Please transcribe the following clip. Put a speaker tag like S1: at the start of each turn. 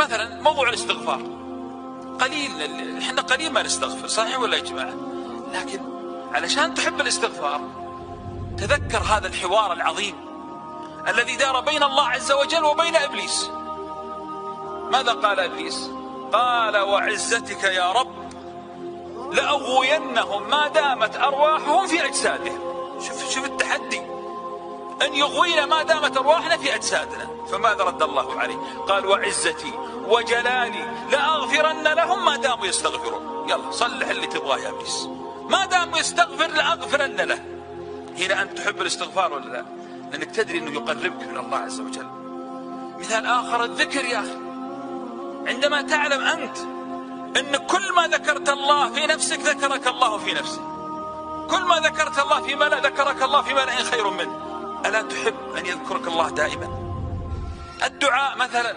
S1: مثلا موضوع الاستغفار، احنا قليل ما نستغفر، صحيح ولا يا جماعة؟ لكن علشان تحب الاستغفار تذكر هذا الحوار العظيم الذي دار بين الله عز وجل وبين إبليس. ماذا قال إبليس؟ قال وعزتك يا رب لأغوينهم ما دامت أرواحهم في أجسادهم. شوف التحدي، أن يغوينا ما دامت أرواحنا في أجسادنا. فماذا رد الله عليه؟ قال وعزتي وجلالي لأغفرن لهم ما داموا يستغفرون. يلا صلح اللي تبغاه يا إبليس، ما دام يستغفر لأغفرن له. هنا أنت تحب الاستغفار ولا لا؟ لأنك تدري أنه يقربك من الله عز وجل. مثال آخر الذكر يا أخي، عندما تعلم أنت أن كل ما ذكرت الله في نفسك ذكرك الله في نفسك، كل ما ذكرت الله في ملأ ذكرك الله في ملأ خير منه، ألا تحب أن يذكرك الله دائما؟ الدعاء مثلا